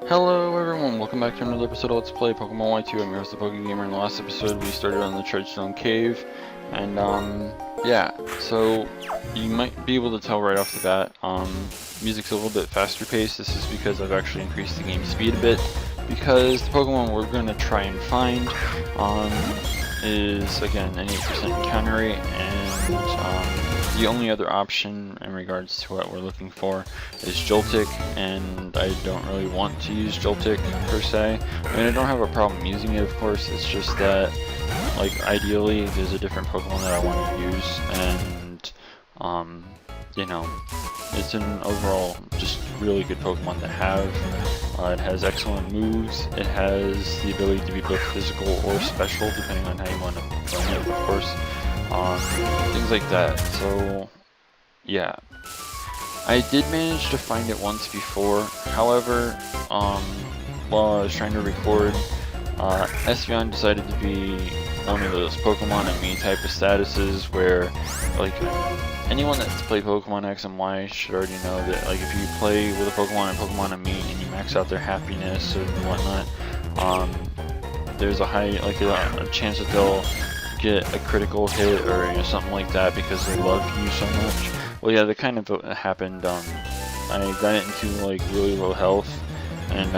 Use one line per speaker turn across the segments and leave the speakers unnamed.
Hello everyone, welcome back to another episode of Let's Play Pokemon Y2. I'm your host, the PokeGamer. In the last episode, we started on the Chargestone cave, and yeah, so you might be able to tell right off the bat, music's a little bit faster paced. This is because I've actually increased the game speed a bit, because the Pokemon we're going to try and find, is, again, an 8% encounter rate, and, the only other option in regards to what we're looking for is Joltik, and I don't really want to use Joltik per se. I mean, I don't have a problem using it, of course, it's just that, like, ideally there's a different Pokemon that I want to use, and, you know, it's an overall just really good Pokemon to have. It has excellent moves, it has the ability to be both physical or special, depending on how you want to run it, of course. Things like that. So yeah, I did manage to find it once before. However, while I was trying to record, Espeon decided to be one of those Pokemon and me type of statuses where, like, anyone that's played Pokemon X and Y should already know that, like, if you play with a Pokemon and Pokemon and me and you max out their happiness and whatnot, there's a high, like, a chance that they'll get a critical hit or, you know, something like that because they love you so much. Well, yeah, that kind of happened. I got it into, like, really low health, and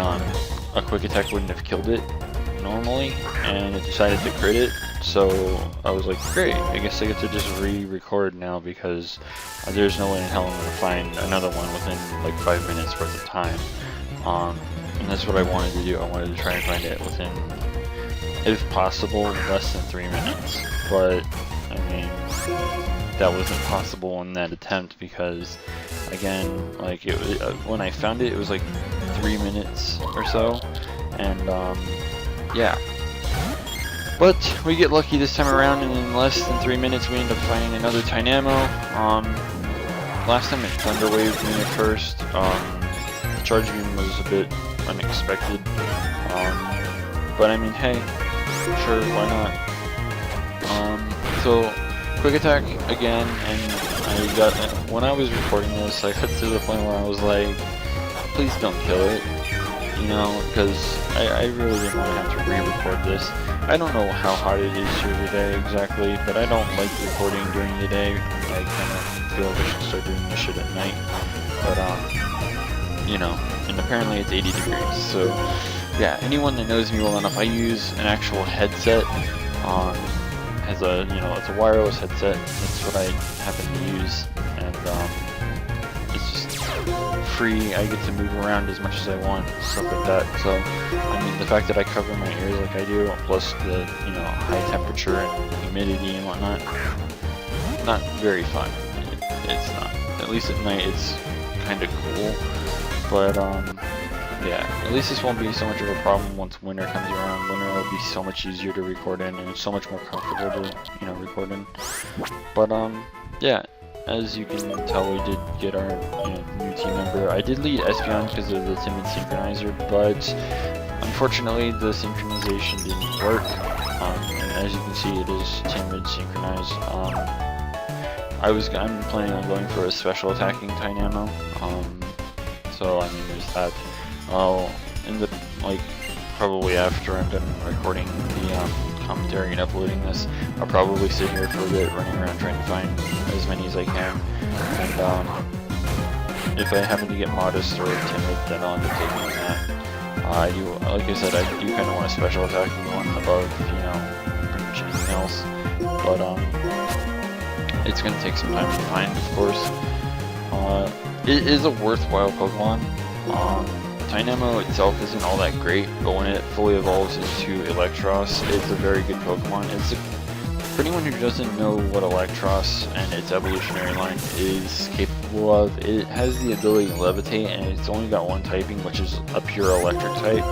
a quick attack wouldn't have killed it normally, and it decided to crit it. So I was like, great, I guess I get to just re-record now, because there's no way in hell I'm gonna find another one within like 5 minutes worth of time. And that's what I wanted to do. I wanted to try and find it within, if possible, less than 3 minutes. But, I mean, that wasn't possible in that attempt because, again, like, when I found it, it was like 3 minutes or so, and, yeah. But we get lucky this time around, and in less than 3 minutes we end up finding another Tynamo. Last time it Thunder Waved me at first. The Charge Beam was a bit unexpected. But I mean, hey, sure, why not? So, quick attack again, and I got, when I was recording this, I got to the point where I was like, please don't kill it, you know, because I really didn't want to have to re-record this. I don't know how hot it is here today exactly, but I don't like recording during the day. I kind of feel like I should start doing this shit at night, but, you know, and apparently it's 80 degrees, so yeah, anyone that knows me well enough, I use an actual headset, as a, you know, it's a wireless headset, that's what I happen to use, and, it's just free, I get to move around as much as I want, stuff like that. So, I mean, the fact that I cover my ears like I do, plus the, you know, high temperature and humidity and whatnot, not very fun. It's not. At least at night it's kind of cool, but, yeah, at least this won't be so much of a problem once winter comes around. Winter will be so much easier to record in, and it's so much more comfortable to, you know, record in. But, yeah, as you can tell, we did get our, you know, new team member. I did lead Espeon because of the Timid Synchronizer, but unfortunately the synchronization didn't work. And as you can see, it is Timid Synchronized. I'm planning on going for a special attacking Tynamo. So I mean, there's that. I'll end up, like, probably after I'm done recording the commentary and uploading this, I'll probably sit here for a bit, running around trying to find as many as I can, and if I happen to get modest or timid, then I'll end up taking that. Like I said, I do kind of want a special attacking one above, you know, pretty much anything else, but it's going to take some time to find, of course. It is a worthwhile Pokemon. Tynamo itself isn't all that great, but when it fully evolves into Electros, it's a very good Pokemon. For anyone who doesn't know what Electros and its evolutionary line is capable of, it has the ability to levitate, and it's only got one typing, which is a pure electric type,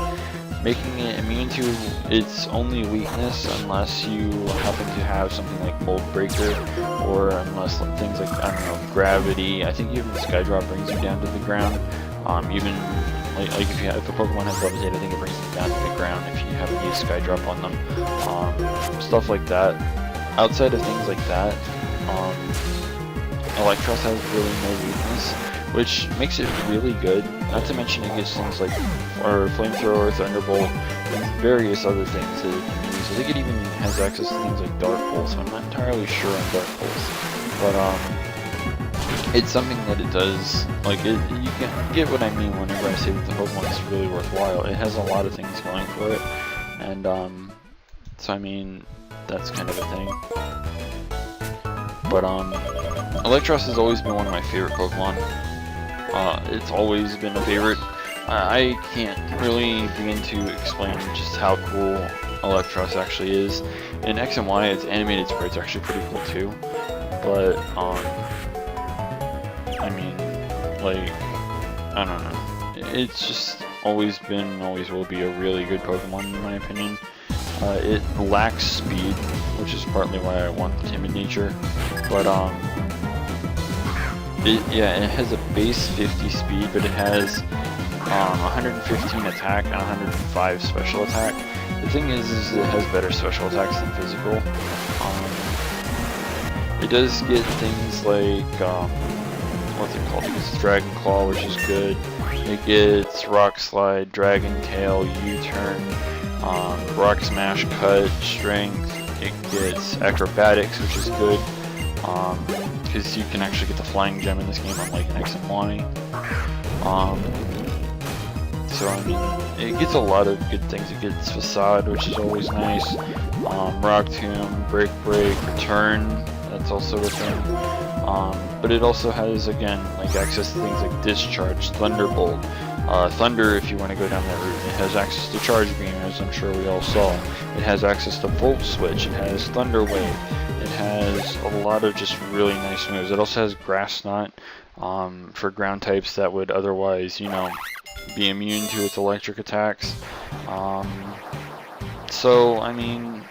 making it immune to its only weakness unless you happen to have something like Mold Breaker, or unless things like, I don't know, Gravity. I think even Skydrop brings you down to the ground. Even like if a Pokemon has Levitate, I think it brings them down to the ground if you haven't used Skydrop on them. Stuff like that. Outside of things like that, Electros has really no weakness. which makes it really good. Not to mention it gets things like Flamethrower, Thunderbolt, and various other things that it can use. I think it even has access to things like Dark Pulse. I'm not entirely sure on Dark Pulse, but it's something that it does. Like you can get what I mean whenever I say that the Pokemon is really worthwhile. It has a lot of things going for it, and so I mean that's kind of a thing. But Electros has always been one of my favorite Pokemon. It's always been a favorite. I can't really begin to explain just how cool Electros actually is. In X and Y, its animated sprite's actually pretty cool too. But I mean, like, I don't know. It's just always been and always will be a really good Pokemon in my opinion. It lacks speed, which is partly why I want the timid nature. But it has a base 50 speed, but it has 115 attack and 105 special attack. The thing is it has better special attacks than physical. It does get things like what's it called? It gets Dragon Claw, which is good. It gets Rock Slide, Dragon Tail, U-Turn, Rock Smash, Cut, Strength. It gets Acrobatics, which is good. Because you can actually get the Flying Gem in this game unlike X and Y. So I mean, it gets a lot of good things. It gets Facade, which is always nice. Rock Tomb, Break, Return, that's also a thing. But it also has, again, like access to things like Discharge, Thunderbolt, Thunder if you want to go down that route. It has access to Charge Beam, as I'm sure we all saw. It has access to Volt Switch. It has Thunder Wave. It has a lot of just really nice moves. It also has Grass Knot for ground types that would otherwise, you know, be immune to its electric attacks. So, I mean,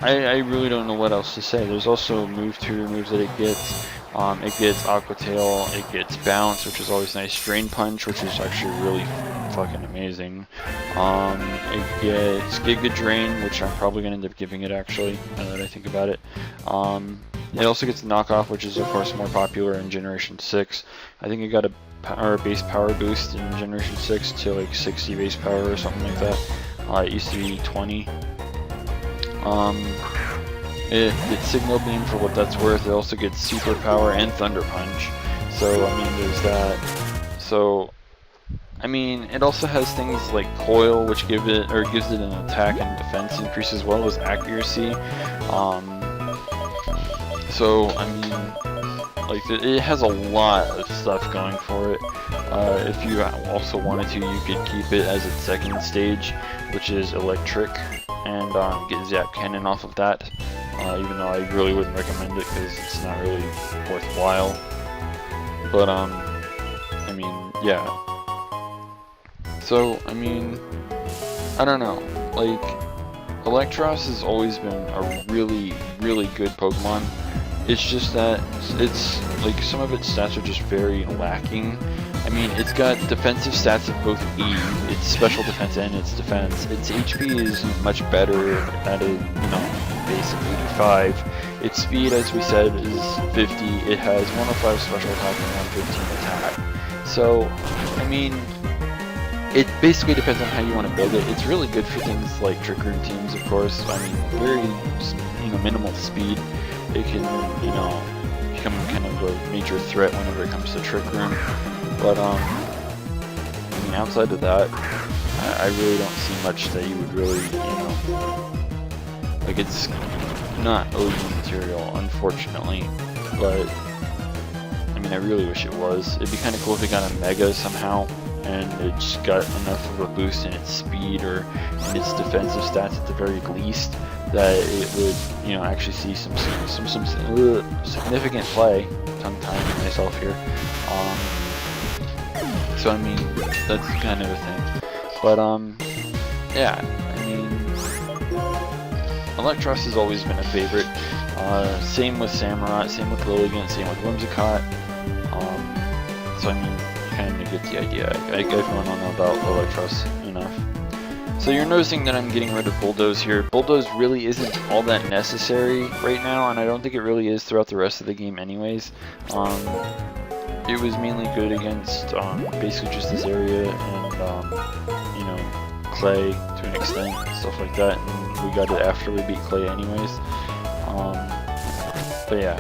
I really don't know what else to say. There's also move 2 moves that it gets. It gets Aqua Tail, it gets Bounce, which is always nice. Drain Punch, which is actually really fucking amazing. It gets Giga Drain, which I'm probably going to end up giving it actually, now that I think about it. It also gets Knockoff, which is of course more popular in Generation 6. I think it got a base power boost in Generation 6 to like 60 base power or something like that. It used to be 20. It gets Signal Beam for what that's worth. It also gets Super Power and Thunder Punch. So, I mean, there's that. So, I mean, it also has things like Coil, which gives it an attack and defense increase as well as accuracy. So, I mean, like, it has a lot of stuff going for it. If you also wanted to, you could keep it as its second stage, which is Electric, and get Zap Cannon off of that. Even though I really wouldn't recommend it because it's not really worthwhile. But, I mean, yeah. So, I mean, I don't know. Like, Electros has always been a really, really good Pokemon. It's just that it's, like, some of its stats are just very lacking. I mean, it's got defensive stats of both E, its special defense and its defense. Its HP is much better at a, you know, basic 85. Its speed, as we said, is 50. It has 105 special attack and 115 attack. So, I mean, it basically depends on how you want to build it. It's really good for things like Trick Room teams, of course. I mean, very, you know, minimal speed. It can, you know, become kind of a major threat whenever it comes to Trick Room. But, I mean, outside of that, I really don't see much that you would really, you know, like, it's not OG material, unfortunately, but, I mean, I really wish it was. It'd be kind of cool if it got a Mega somehow, and it just got enough of a boost in its speed or in its defensive stats at the very least, that it would, you know, actually see some significant play. Tongue-tying myself here. So, I mean, that's kind of a thing. But, yeah, I mean, Electros has always been a favorite. Same with Samurott, same with Lilligant, same with Whimsicott. So, I mean, you kind of get the idea. I guess everyone will know about Electros enough. So you're noticing that I'm getting rid of Bulldoze here. Bulldoze really isn't all that necessary right now, and I don't think it really is throughout the rest of the game anyways. it was mainly good against basically just this area and you know, clay to an extent, stuff like that, and we got it after we beat clay anyways. But yeah,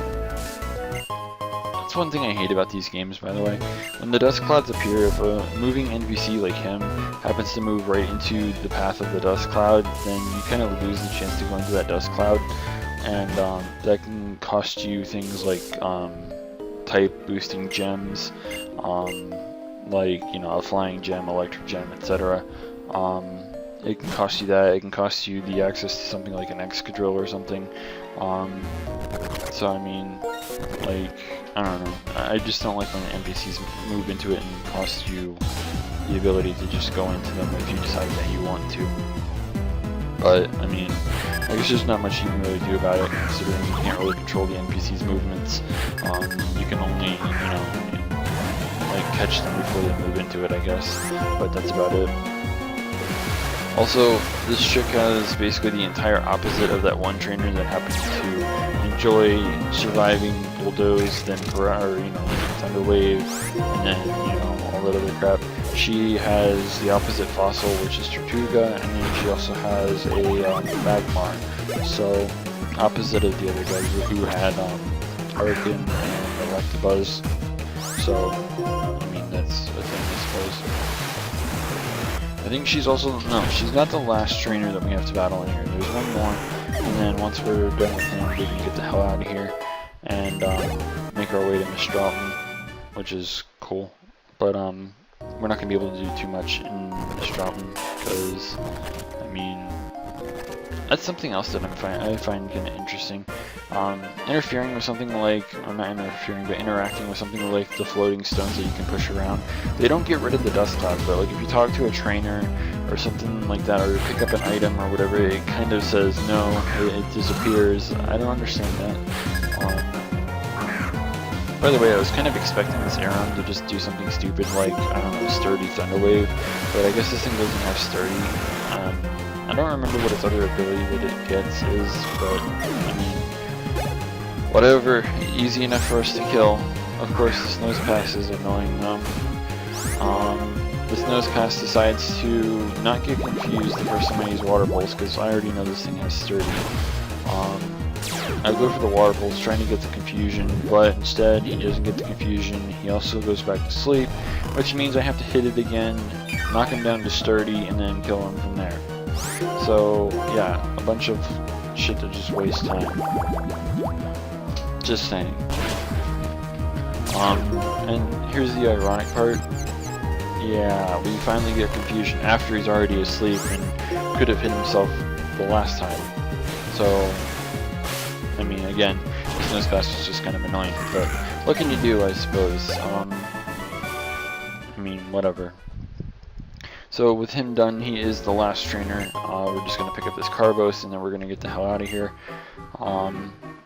that's one thing I hate about these games, by the way. When the dust clouds appear, if a moving NPC like him happens to move right into the path of the dust cloud, then you kind of lose the chance to go into that dust cloud, and that can cost you things like type boosting gems, like, you know, a flying gem, electric gem, etc. It can cost you that. It can cost you the access to something like an Excadrill or something. So I mean, like, I don't know. I just don't like when the NPCs move into it and cost you the ability to just go into them if you decide that you want to. But I mean, I guess there's not much you can really do about it, considering you can't really control the NPCs' movements. You can only, you know, like catch them before they move into it, I guess. But that's about it. Also, this chick has basically the entire opposite of that one trainer that happens to enjoy surviving Bulldoze, then you know, Thunder Wave, and then, you know, all that other crap. She has the opposite fossil, which is Tortuga, and then she also has a Magmar. So, opposite of the other guys who had Arkin and Electabuzz. So, I mean, that's a thing, I suppose. I think she's also, no, she's not the last trainer that we have to battle in here. There's one more, and then once we're done with him, we can get the hell out of here and make our way to Mistral, which is cool. But we're not going to be able to do too much in Mistral because, I mean, that's something else that I find kind of interesting. Interfering with something like, or not interfering, but interacting with something like the floating stones that you can push around. They don't get rid of the dust clouds, but like if you talk to a trainer or something like that, or pick up an item or whatever, it kind of says no, it disappears. I don't understand that. By the way, I was kind of expecting this Aeron to just do something stupid like, I don't know, Sturdy Thunder Wave, but I guess this thing doesn't have Sturdy. I don't remember what its other ability that it gets is, but I mean, whatever, easy enough for us to kill. Of course, this Nosepass is annoying them. This Nosepass decides to not get confused the first time I use Water Pulse, because I already know this thing has Sturdy. I go for the Water Pulse trying to get the confusion, but instead he doesn't get the confusion. He also goes back to sleep, which means I have to hit it again, knock him down to Sturdy, and then kill him from there. So yeah, a bunch of shit that just wastes time. Just saying. And here's the ironic part. Yeah, we finally get confusion after he's already asleep and could have hit himself the last time. So, I mean, again, this Nosepass is just kind of annoying, but what can you do, I suppose? I mean, whatever. So with him done, he is the last trainer. We're just going to pick up this Carbos and then we're going to get the hell out of here.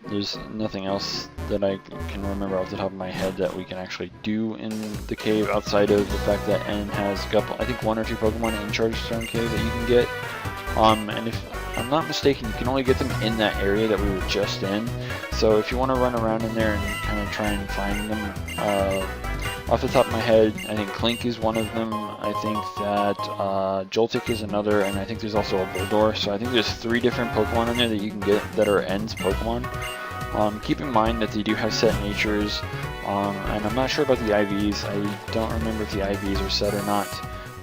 There's nothing else that I can remember off the top of my head that we can actually do in the cave outside of the fact that N has a couple, I think 1 or 2 Pokemon in Chargestone Cave that you can get. And if I'm not mistaken, you can only get them in that area that we were just in. So if you want to run around in there and kind of try and find them, off the top of my head, I think Clink is one of them, I think that Joltik is another, and I think there's also a Bulldor. So I think there's 3 different Pokemon in there that you can get that are N's Pokemon. Keep in mind that they do have set natures, and I'm not sure about the IVs. I don't remember if the IVs are set or not,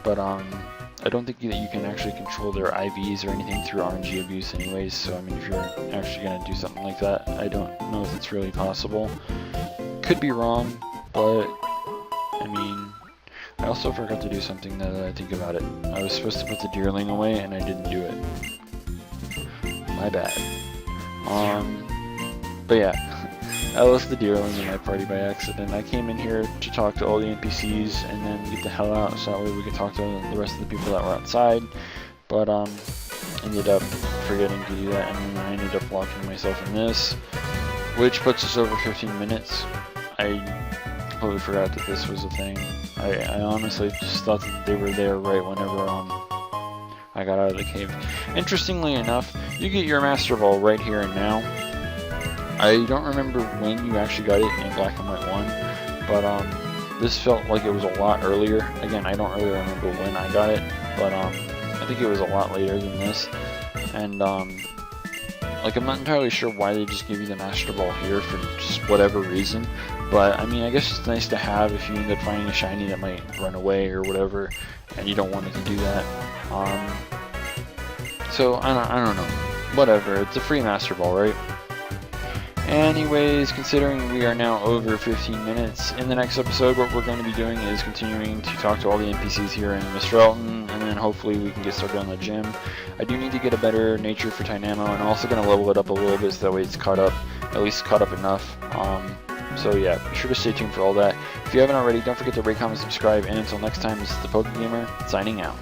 but I don't think that you can actually control their IVs or anything through RNG abuse anyways. So I mean, if you're actually going to do something like that, I don't know if it's really possible. Could be wrong, but I mean, I also forgot to do something now that I think about it. I was supposed to put the Deerling away and I didn't do it. My bad. But yeah, I left the Deerling in my party by accident. I came in here to talk to all the NPCs and then get the hell out so that way we could talk to the rest of the people that were outside. But ended up forgetting to do that, and then I ended up locking myself in this, which puts us over 15 minutes. I completely forgot that this was a thing. I honestly just thought that they were there right whenever I got out of the cave. Interestingly enough, you get your Master Ball right here and now. I don't remember when you actually got it in Black and White 1, but This felt like it was a lot earlier. Again, I don't really remember when I got it, but I think it was a lot later than this. And like, I'm not entirely sure why they just give you the Master Ball here for just whatever reason. But I mean, I guess it's nice to have if you end up finding a shiny that might run away or whatever, and you don't want it to do that. So I don't know. Whatever. It's a free Master Ball, right? Anyways, considering we are now over 15 minutes, in the next episode what we're going to be doing is continuing to talk to all the NPCs here in Mr. Elton, and then hopefully we can get started on the gym. I do need to get a better nature for Tynamo, and I'm also going to level it up a little bit so that way it's caught up, at least caught up enough. So yeah, be sure to stay tuned for all that. If you haven't already, don't forget to rate, comment, subscribe, and until next time, this is the PokeGamer, signing out.